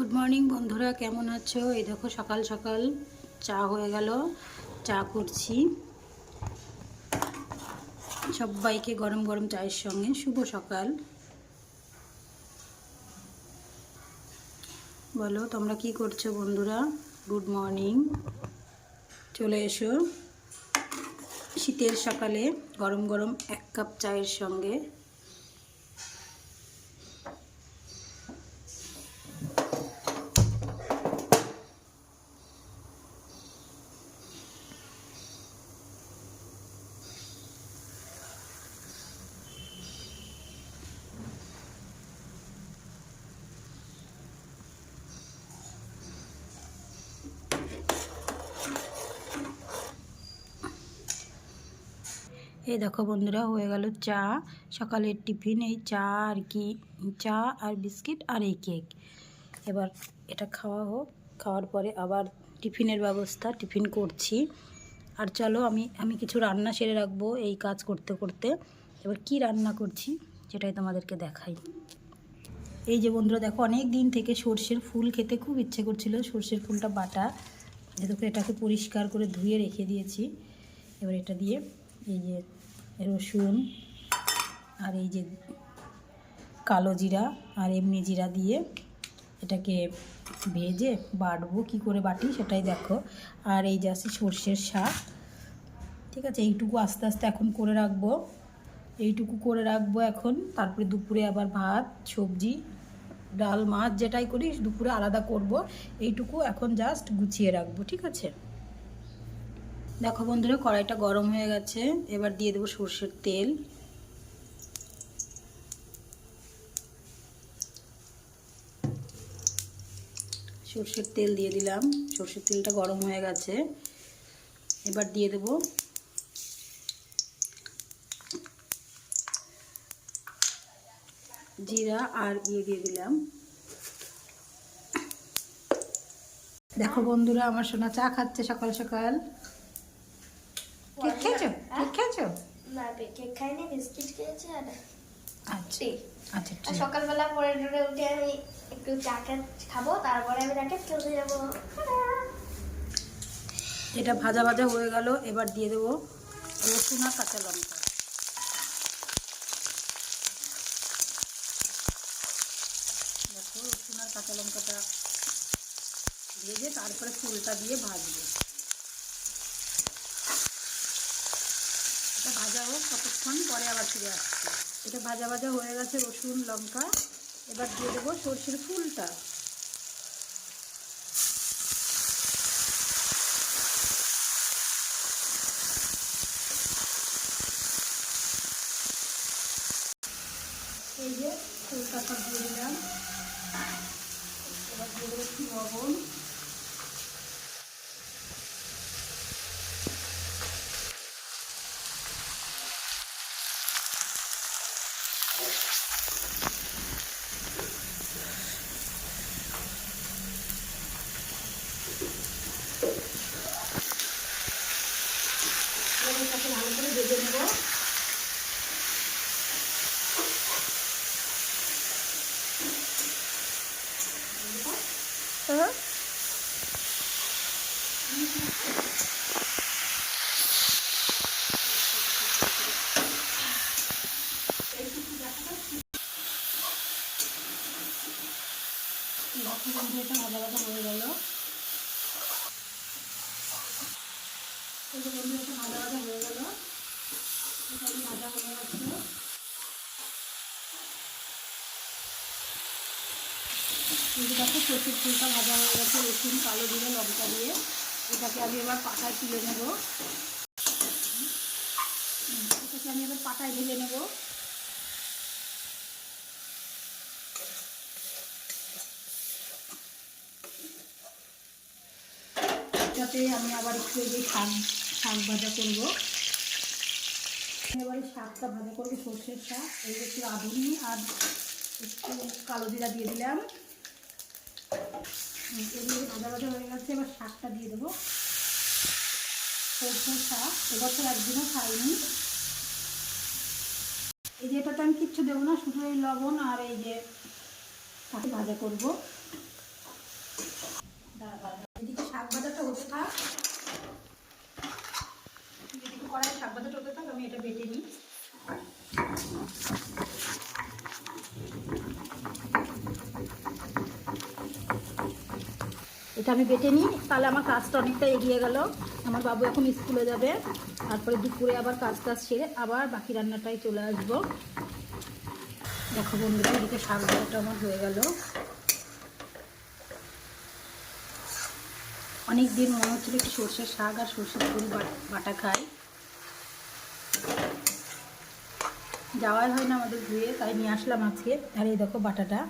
Good morning বন্ধুরা, কেমন আছো? এই দেখো সকাল সকাল চা হয়ে গেল, চা করছি সবাইকে গরম গরম চায়ের সঙ্গে। শুভ সকাল। বলো তোমরা কি করছো বন্ধুরা? Good morning. চলে এসো শীতের সকালে গরম গরম এক কাপ চায়ের সঙ্গে। এই দেখো বন্ধুরা, হয়ে গেল চা, সকালের টিফিন। এই চা আর কি, চা আর বিস্কিট আর এই কেক। এবার এটা খাওয়া হোক, খাওয়ার পরে আবার টিফিনের ব্যবস্থা, টিফিন করছি। আর চলো আমি কিছু রান্না সেরে রাখবো এই কাজ করতে করতে। এবার কি রান্না করছি সেটাই তোমাদেরকে দেখাই। এই যে বন্ধুরা দেখো, অনেক দিন থেকে সর্ষের ফুল খেতে খুব ইচ্ছে করছিল। সর্ষের ফুলটা বাটা, দেখো এটাকে পরিষ্কার করে ধুয়ে রেখে দিয়েছি। এবার এটা দিয়ে এই যে রসুন আর এই যে কালো জিরা আর এমনি জিরা দিয়ে এটাকে ভেজে বাটবো। কি করে বাটি সেটাই দেখো। আর এই যে আছে সর্ষের শাক, ঠিক আছে। এইটুকু আস্তে আস্তে এখন করে রাখবো, এইটুকু করে রাখবো এখন। তারপরে দুপুরে আবার ভাত, সবজি, ডাল, মাছ যেটাই করি দুপুরে আলাদা করব। এইটুকু এখন জাস্ট গুছিয়ে রাখবো, ঠিক আছে। দেখো বন্ধুরা, কড়াইটা গরম হয়ে গেছে। এবার দিয়ে দেবো সর্ষের তেল। সর্ষের তেল দিয়ে দিলাম। সর্ষের তেলটা গরম হয়ে গেছে। এবার দিয়ে দেবো জিরা আর দিয়ে দিলাম। দেখো বন্ধুরা, আমার সোনা চা খাচ্ছে সকাল সকাল। কেক খেয়েছো? কেক খেয়েছো? না, কেক খাইনি, বিস্কিট খেয়েছি। আর আচ্ছা আচ্ছা, আর সকালবেলা পরে উঠে আমি একটু চা খাবো, তারপরে আমি রাকেট খেলতে যাবো। এটা ভাজা ভাজা হয়ে গেল। এবার দিয়ে দেবো রসুন আর কাঁচা লঙ্কা। দেখো রসুন আর কাঁচা লঙ্কাটা ভেজে তারপরে ফুলটা দিয়ে ভাজবো। এটা ভাজা হোক, কতক্ষণ পরে আবার ফিরে আসছে। এটা ভাজা ভাজা হয়ে গেছে রসুন লঙ্কা। এবার দিয়ে দেবো সর্ষের ফুলটা। এই যে ফুলটা সব দিয়ে দিলাম। এবার দিয়ে দেবো একটু লবণ। এটাকে ভালো করে ভেজে নেবো। এটা ভাজা ভাজা হয়ে গেল। এটা ভাজা ভাজা হয়ে গেল। এটা ভাজা হয়ে গেছে। দেখো সর্ষের ফুলটা ভাজা হয়ে গেছে রসুন, কালো জিরে, লঙ্কা দিয়ে। এটাকে আমি এবার পাটায় তুলে নেব। এটাকে আমি এবার পাটায় ঢেলে নেব। এটাতে আমি আবার একটু যে শাক ভাজা করব। এবারে শাকটা ভাজা করবো, সর্ষের শাক। এই একটু রাঁধুনি আর একটু কালো জিরা দিয়ে দিলাম। এগুলো ভাজা ভাজা হয়ে গেছে। এবার শাকটা দিয়ে দেবো, সর্ষের শাক। এবছর একদিনও খাইনি। এই যে এটাতে আমি কিচ্ছু দেবো না, শুধু এই লবণ আর এই যে শাক ভাজা করবো। এটা আমি বেটে নিই, তাহলে আমার কাজটা অনেকটা এগিয়ে গেল। আমার বাবু এখন স্কুলে যাবে, তারপরে দুপুরে আবার কাজ সেরে আবার বাকি রান্নাটাই চলে আসবো। দেখো বন্ধুরা, এদিকে শাক ভাজাটা আমার হয়ে গেল। অনেক দিন মনে হচ্ছিল একটু সর্ষের শাক আর সর্ষের ফুল বাটা খাই, যাওয়াই হয় না আমাদের ধুয়ে, তাই নিয়ে আসলাম আজকে। আর এই দেখো বাটাটা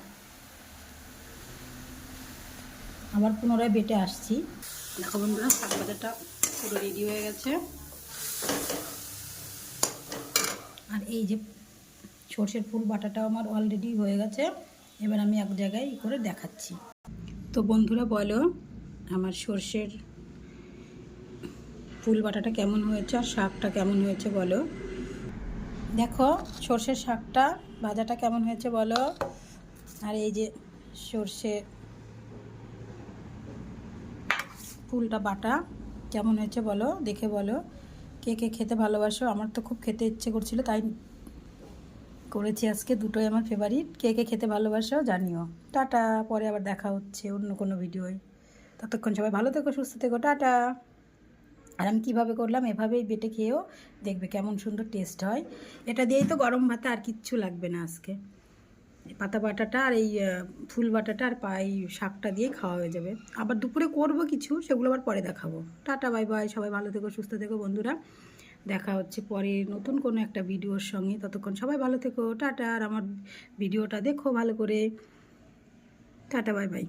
আবার পুনরায় বেটে আসছি। দেখো বন্ধুরা, শাক ভাজাটা পুরো রেডি হয়ে গেছে। আর এই যে সর্ষের ফুল বাটাটাও আমার অলরেডি হয়ে গেছে। এবার আমি এক জায়গায় করে দেখাচ্ছি। তো বন্ধুরা বলো, আমার সর্ষের ফুল বাটাটা কেমন হয়েছে আর শাকটা কেমন হয়েছে বলো। দেখো সর্ষের শাকটা ভাজাটা কেমন হয়েছে বলো, আর এই যে সর্ষে ফুলটা বাটা কেমন হয়েছে বলো, দেখে বলো। কে কে খেতে ভালোবাসো? আমার তো খুব খেতে ইচ্ছে করছিল, তাই করেছি আজকে। দুটোই আমার ফেভারিট। কে কে খেতে ভালোবাসো জানিও। টাটা, পরে আবার দেখা হচ্ছে অন্য কোনো ভিডিওয়। ততক্ষণ সবাই ভালো থেকো, সুস্থ থেকো, টাটা। আর আমি কীভাবে করলাম, এভাবেই বেটে খেয়েও দেখবে কেমন সুন্দর টেস্ট হয়। এটা দিয়েই তো গরম ভাতে আর কিচ্ছু লাগবে না আজকে। পাতা বাটাটা আর এই ফুল বাটাটা আর এই শাকটা দিয়ে খাওয়া হয়ে যাবে। আবার দুপুরে করব কিছু, সেগুলো আবার পরে দেখাবো। টাটা, বাই বাই, সবাই ভালো থেকো, সুস্থ থেকো বন্ধুরা। দেখা হচ্ছে পরে নতুন কোনো একটা ভিডিওর সঙ্গে। ততক্ষণ সবাই ভালো থেকো, টাটা। আর আমার ভিডিওটা দেখো ভালো করে। Tata, bye bye.